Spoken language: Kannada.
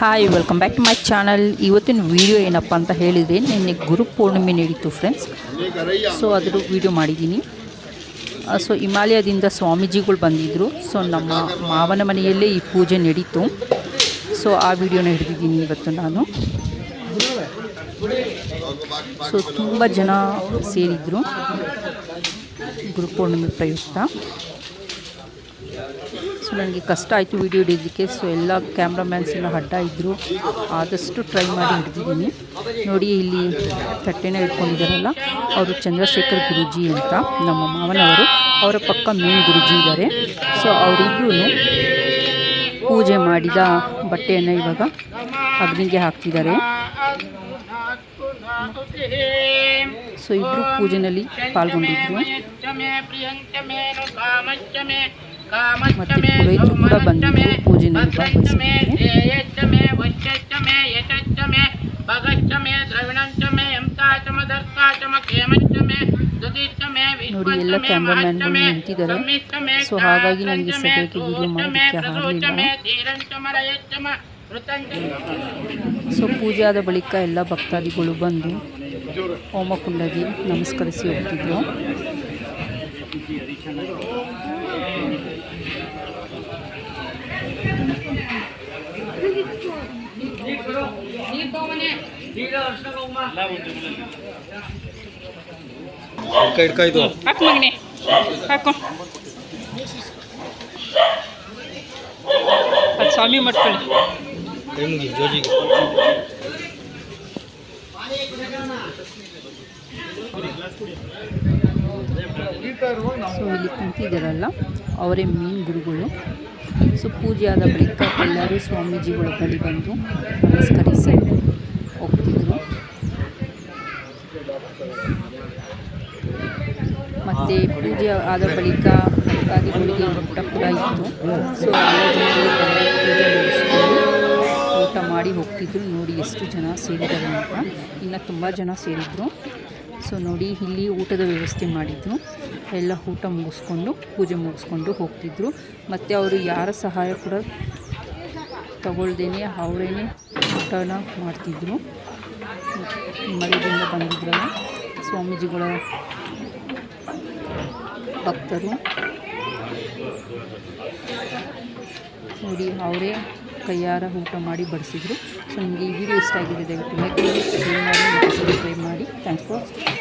Hi welcome back to my channel. ಇವತ್ತಿನ ವಿಡಿಯೋ ಏನಪ್ಪ ಅಂತ ಹೇಳಿದರೆ, ನಿನ್ನೆ ಗುರು ಪೂರ್ಣಿಮೆ ನಡೀತು ಫ್ರೆಂಡ್ಸ್. ಸೊ ಅದ್ರ ವಿಡಿಯೋ ಮಾಡಿದ್ದೀನಿ. ಸೊ ಹಿಮಾಲಯದಿಂದ ಸ್ವಾಮೀಜಿಗಳು ಬಂದಿದ್ದರು. ಸೊ ನಮ್ಮ ಮಾವನ ಮನೆಯಲ್ಲೇ ಈ ಪೂಜೆ ನಡೀತು. ಸೊ ಆ ವಿಡಿಯೋನ ಹಿಡಿದಿದ್ದೀನಿ ಇವತ್ತು ನಾನು. ಸೊ ತುಂಬ ಜನ ಸೇರಿದರು ಗುರು ಪೂರ್ಣಿಮೆ ಪ್ರಯುಕ್ತ. ಸೊ ನನಗೆ ಕಷ್ಟ ಆಯಿತು ವಿಡಿಯೋ ಹಿಡಿಯೋದಕ್ಕೆ. ಸೊ ಎಲ್ಲ ಕ್ಯಾಮ್ರಾಮ್ಯಾನ್ಸ್ ಎಲ್ಲ ಅಡ್ಡ ಇದ್ದರು. ಆದಷ್ಟು ಟ್ರೈ ಮಾಡಿ ಹಿಡಿದಿದ್ದೀನಿ. ನೋಡಿ, ಇಲ್ಲಿ ತಟ್ಟೆನ ಇಟ್ಕೊಂಡಿದ್ದಾರಲ್ಲ, ಅವರು ಚಂದ್ರಶೇಖರ್ ಗುರೂಜಿ ಅಂತ ನಮ್ಮ ಮಾವನವರು. ಅವರ ಪಕ್ಕ ಮೇನ್ ಗುರೂಜಿ ಇದ್ದಾರೆ. ಸೊ ಅವರಿಬ್ಬರೂ ಪೂಜೆ ಮಾಡಿದ ಬಟ್ಟೆಯನ್ನು ಇವಾಗ ಅಗ್ನಿಗೆ ಹಾಕ್ತಿದ್ದಾರೆ. ಸೊ ಇಬ್ಬರು ಪೂಜೆಯಲ್ಲಿ ಪಾಲ್ಗೊಂಡಿದ್ರು. ಮತ್ತು ಪುರೋಹಿತರು ಕೂಡ ಬಂದಿದ್ದರು ಪೂಜೆಯಲ್ಲಿ ಭಾಗವಹಿಸಿದ್ದಾರೆ. ನೋಡಿ, ಎಲ್ಲ ಕ್ಯಾಮ್ರಾಮ್ಯಾನ್ಗಳು ನಿಂತಿದ್ದಾರೆ. ಸೊ ಹಾಗಾಗಿ ನನಗೆ ಸದ್ಯಕ್ಕೆ ವಿಡಿಯೋ ಮಾಡೋದಕ್ಕೆ ಆಗಲಿಲ್ಲ. ಸೊ ಪೂಜೆ ಆದ ಬಳಿಕ ಎಲ್ಲ ಭಕ್ತಾದಿಗಳು ಬಂದು ಹೋಮಕುಂಡಗೆ ನಮಸ್ಕರಿಸಿ ಹೋಗ್ತಿದ್ರು. ಸ್ವಾಮಿ ಮಾಡ್ಕೊಳ್ಳಿ. ಸೊ ಇಲ್ಲಿ ಕುಂತಿದ್ದಾರಲ್ಲ, ಅವರೇ ಮೇನ್ ಗುರುಗಳು. ಸೊ ಪೂಜೆ ಆದ ಬಳಿಕ ಎಲ್ಲರೂ ಸ್ವಾಮೀಜಿಗಳ ಬಳಿ ಬಂದು ನಮಸ್ಕರಿಸಿ ಹೋಗ್ತಿದ್ರು. ಮತ್ತು ಪೂಜೆ ಆದ ಬಳಿಕ ಭಕ್ತಾದಿಗಳಿಗೆ ಊಟ ಕೂಡ ಇತ್ತು. ಸೊ ಊಟ ಮಾಡಿ ಹೋಗ್ತಿದ್ರು. ನೋಡಿ ಎಷ್ಟು ಜನ ಸೇರಿದ್ದಾರೆ ಅಂತ. ಇನ್ನು ತುಂಬ ಜನ ಸೇರಿದ್ರು. ಸೊ ನೋಡಿ, ಇಲ್ಲಿ ಊಟದ ವ್ಯವಸ್ಥೆ ಮಾಡಿದ್ರು. ಎಲ್ಲ ಊಟ ಮುಗಿಸ್ಕೊಂಡು ಪೂಜೆ ಮುಗಿಸ್ಕೊಂಡು ಹೋಗ್ತಿದ್ರು. ಮತ್ತು ಅವರು ಯಾರ ಸಹಾಯ ಕೂಡ ತಗೊಳ್ದೇನೆ ಅವರೇನೆ ಊಟನ ಮಾಡ್ತಿದ್ರು. ಹಿಮಾಲಯದಿಂದ ಬಂದಿದ್ರಲ್ಲ ಸ್ವಾಮೀಜಿಗಳ ಭಕ್ತರು. ನೋಡಿ, ಅವರೇ ಕೈಯಾರ ಊಟ ಮಾಡಿ ಬಡಿಸಿದ್ರು. ಸೊ ನಿಮಗೆ ಈ ವಿಡಿಯೋ ಇಷ್ಟ ಆಗಿದೆ, ದಯವಿಟ್ಟು ಲೈಕ್ ಮಾಡಿ, ಶೇರ್ ಮಾಡಿ, ಸಬ್ಸ್ಕ್ರೈಬ್ ಮಾಡಿ. Thanks for